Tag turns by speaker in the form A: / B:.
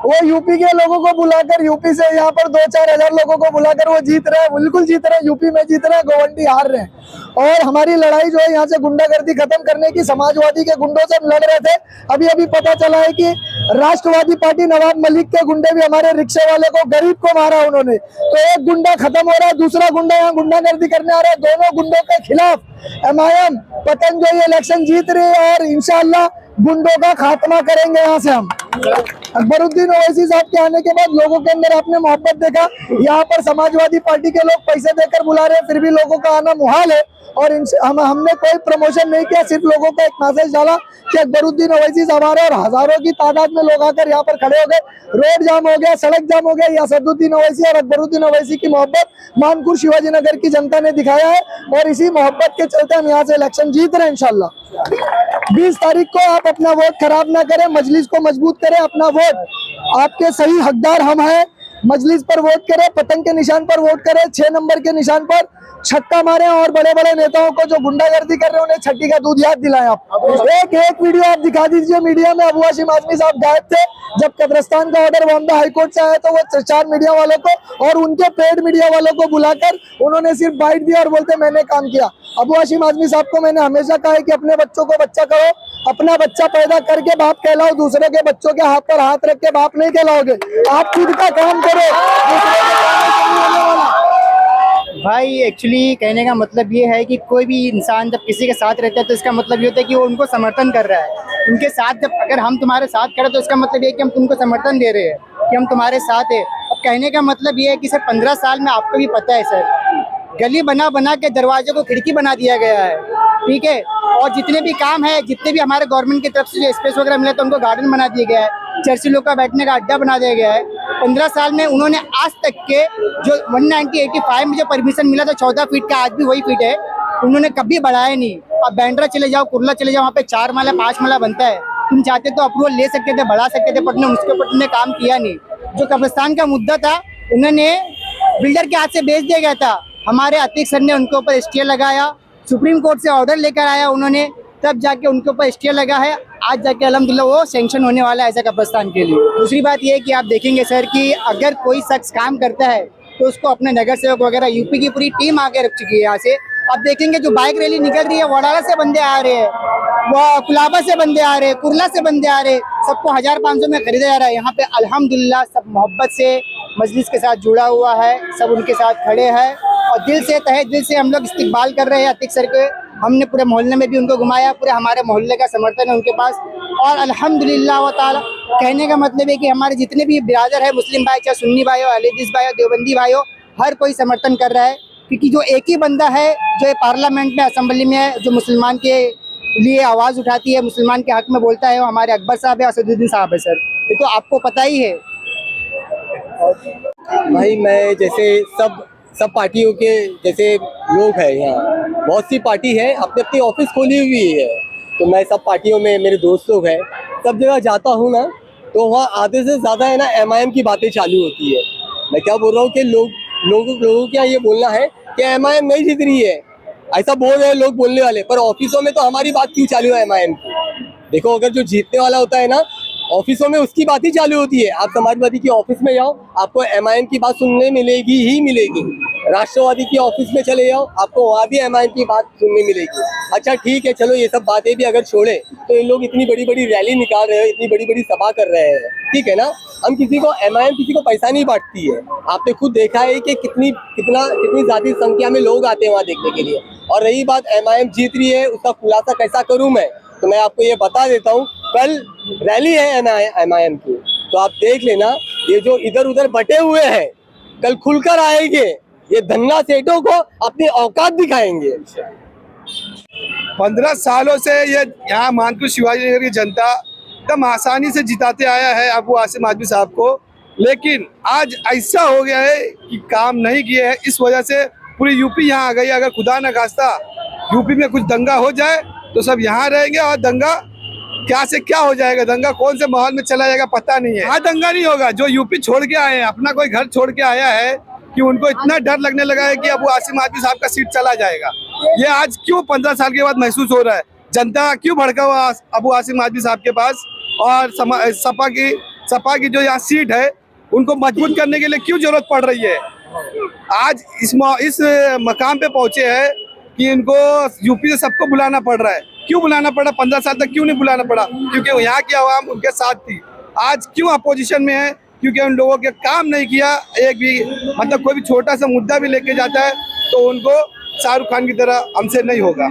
A: वो यूपी के लोगों को बुलाकर, यूपी से यहाँ पर 2-4 हजार लोगों को बुलाकर वो जीत रहे हैं, बिल्कुल जीत रहे हैं, यूपी में जीत रहे हैं, गोवंडी हार रहे हैं। और हमारी लड़ाई जो है यहाँ से गुंडागर्दी खत्म करने की, समाजवादी के गुंडों से हम लड़ रहे थे। अभी अभी पता चला है कि राष्ट्रवादी पार्टी नवाब मलिक के गुंडे भी हमारे रिक्शे वाले को, गरीब को मारा उन्होंने। तो एक गुंडा खत्म हो रहा है, दूसरा गुंडा यहाँ गुंडागर्दी करने आ रहा है। दोनों गुंडों के खिलाफ MIM पतन जो ये इलेक्शन जीत रही है और इंशाल्लाह गुंडों का खात्मा करेंगे यहाँ से हम। अकबरुद्दीन ओवैसी साहब के आने के बाद लोगों के अंदर आपने मोहब्बत देखा। यहाँ पर समाजवादी पार्टी के लोग पैसे देकर बुला रहे हैं, फिर भी लोगों का आना मुहाल है। और हमने कोई प्रमोशन नहीं किया, सिर्फ लोगों को एक मैसेज डाला कि अकबरुद्दीन ओवैसी साहब आ रहे हैं, और हजारों की तादाद में लोग आकर यहाँ पर खड़े हो गए। रोड जाम हो गया, सड़क जाम हो गया। असदुद्दीन ओवैसी और अकबरुद्दीन ओवैसी की मोहब्बत मानपुर शिवाजी नगर की जनता ने दिखाया है, और इसी मोहब्बत के चलते हम यहाँ से इलेक्शन जीत रहे हैं इंशाल्लाह। 20 तारीख को आप अपना वोट खराब ना करें, मजलिस को मजबूत करें। अपना वोट, आपके सही हकदार हम हैं। मजलिस पर वोट करें, पतंग के निशान पर वोट करें, 6 नंबर के निशान पर छक्का मारें, और बड़े बड़े नेताओं को जो गुंडागर्दी कर रहे हैं उन्हें छठी का दूध याद दिलाएं। आप एक वीडियो आप दिखा दीजिए मीडिया में। अबू हाशिम आजमी साहब गायब थे जब कब्रिस्तान का ऑर्डर बॉम्बे हाईकोर्ट से आया, तो वो 4 मीडिया वालों को और उनके पेड मीडिया वालों को बुलाकर उन्होंने सिर्फ बाइट दिया और बोलते मैंने काम किया। अबू हाशिम आजमी साहब को मैंने हमेशा कहा है कि अपने बच्चों को बच्चा करो, अपना बच्चा पैदा करके बाप कहलाओ, दूसरे के बच्चों के हाथ पर हाथ रख के बाप नहीं कहलाओगे। आप खुद का काम करो, दूसरे के काम में नहीं होने वाला।
B: भाई एक्चुअली कहने का मतलब ये है कि कोई भी इंसान जब किसी के साथ रहता है तो इसका मतलब ये होता है कि वो उनको समर्थन कर रहा है। उनके साथ जब अगर हम तुम्हारे साथ खड़े तो इसका मतलब ये है कि हम तुमको समर्थन दे रहे हैं, कि हम तुम्हारे साथ है। अब कहने का मतलब ये है कि सर 15 साल में आपको भी पता है सर, गली बना बना के दरवाजे को खिड़की बना दिया गया है, ठीक है। और जितने भी काम है, जितने भी हमारे गवर्नमेंट की तरफ से जो स्पेस वगैरह मिला तो उनको गार्डन बना दिया गया है, चर्चिलों का बैठने का अड्डा बना दिया गया है। 15 साल में उन्होंने आज तक के जो 1985 में जो परमिशन मिला था 14 फीट का, आज भी वही फीट है, उन्होंने कभी बढ़ाया नहीं। अब बैंड्रा चले जाओ, कुर्ला चले जाओ, वहाँ पे 4 माला 5 माला बनता है। तुम चाहते तो अप्रूवल ले सकते थे, बढ़ा सकते थे, पर उसके ऊपर तुमने काम किया नहीं। जो कब्रिस्तान का मुद्दा था उन्होंने बिल्डर के हाथ से बेच दिया गया था। हमारे अतीक सर ने उनके ऊपर स्टे लगाया, सुप्रीम कोर्ट से ऑर्डर लेकर आया उन्होंने, तब जाके उनके ऊपर स्टे लगा है। आज जाके अल्हम्दुलिल्लाह वो सैंक्शन होने वाला है ऐसा कब्रिस्तान के लिए। दूसरी बात ये है कि आप देखेंगे सर कि अगर कोई शख्स काम करता है तो उसको अपने नगर सेवक वगैरह यूपी की पूरी टीम आगे रख चुकी है यहाँ से। आप देखेंगे जो बाइक रैली निकल रही है, वडाला से बंदे आ रहे हैं, वो कुलाबा से बंदे आ रहे हैं, कुर्ला से बंदे आ रहे हैं, सबको 1000-500 में खरीदा जा रहा है। यहाँ पे अल्हम्दुलिल्लाह सब मोहब्बत से मजलिस के साथ जुड़ा हुआ है, सब उनके साथ खड़े हैं और दिल से तहे दिल से हम लोग इस्तिकबाल कर रहे हैं अतीक सर के। हमने पूरे मोहल्ले में भी उनको घुमाया, पूरे हमारे मोहल्ले का समर्थन है उनके पास। और अल्हम्दुलिल्लाह व ताला कहने का मतलब है कि हमारे जितने भी बिरादर है, मुस्लिम भाई, चाहे सुन्नी भाई हो, अहले-हदीस भाई हो, देवबंदी भाई हो, हर कोई समर्थन कर रहा है। क्योंकि जो एक ही बंदा है जो पार्लियामेंट में, असेंबली में, जो मुसलमान के लिए आवाज़ उठाती है, मुसलमान के हक में बोलता है, वो हमारे अकबर साहब है, असदुद्दीन साहब है सर। ये तो आपको पता ही है।
C: भाई मैं जैसे सब पार्टियों के जैसे लोग हैं, यहाँ बहुत सी पार्टी है, अपनी अपनी ऑफिस खोली हुई है, तो मैं सब पार्टियों में, मेरे दोस्त लोग हैं, सब जगह जाता हूँ ना, तो वहाँ आधे से ज़्यादा है ना MIM की बातें चालू होती है। मैं क्या बोल रहा हूँ कि लोगों के यहाँ ये बोलना है कि MIM नहीं जीत रही है, ऐसा बोल रहे हैं लोग बोलने वाले, पर ऑफिसों में तो हमारी बात क्यों चालू है MIM की? देखो, अगर जो जीतने वाला होता है ना, ऑफिसों में उसकी बात ही चालू होती है। आप समाजवादी की ऑफिस में जाओ, आपको MIM की बात सुनने मिलेगी ही मिलेगी। राष्ट्रवादी की ऑफिस में चले जाओ, आपको वहाँ भी MIM की बात सुनने मिलेगी। अच्छा ठीक है, चलो ये सब बातें भी अगर छोड़े तो ये लोग इतनी बड़ी बड़ी रैली निकाल रहे हैं, इतनी बड़ी बड़ी सभा कर रहे हैं, ठीक है ना। हम MIM किसी को पैसा नहीं बांटती है। आपने खुद देखा है कि कितनी ज़्यादा संख्या में लोग आते हैं वहाँ देखने के लिए। और रही बात MIM जीत रही है, उसका खुलासा कैसा करूँ मैं, तो मैं आपको ये बता देता हूँ, कल रैली है MIM की, तो आप देख लेना, ये जो इधर उधर बटे हुए हैं कल खुलकर आएंगे, ये धन्ना सेठों को अपनी औकात दिखाएंगे।
D: 15 सालों से ये यहाँ मानपुर शिवाजी नगर की जनता एकदम आसानी से जिताते आया है अबू हाशिम आजमी साहब को, लेकिन आज ऐसा हो गया है कि काम नहीं किए हैं, इस वजह से पूरी यूपी यहाँ आ गई। अगर खुदा न खास्ता यूपी में कुछ दंगा हो जाए तो सब यहाँ रहेंगे, और दंगा क्या से क्या हो जाएगा, दंगा कौन से माहौल में चला जाएगा पता नहीं है। यहाँ दंगा नहीं होगा, जो यूपी छोड़ के आए हैं, अपना कोई घर छोड़ के आया है कि उनको इतना डर लगने लगा है कि अबू हाशिम आजमी साहब का सीट चला जाएगा। ये आज क्यों 15 साल के बाद महसूस हो रहा है, जनता क्यों भड़का हुआ अबू हाशिम आजमी साहब के पास, और सपा की सपा की जो यहाँ सीट है उनको मजबूत करने के लिए क्यों जरूरत पड़ रही है। आज इस मकाम पे पहुंचे हैं कि इनको यूपी से सबको बुलाना पड़ रहा है। क्यों बुलाना पड़ा? 15 साल तक क्यों नहीं बुलाना पड़ा? क्योंकि यहाँ की आवाम उनके साथ थी। आज क्यों अपोजिशन में है? क्योंकि उन लोगों के काम नहीं किया। एक भी मतलब कोई भी छोटा सा मुद्दा भी लेके जाता है तो उनको शाहरुख खान की तरह हमसे नहीं होगा।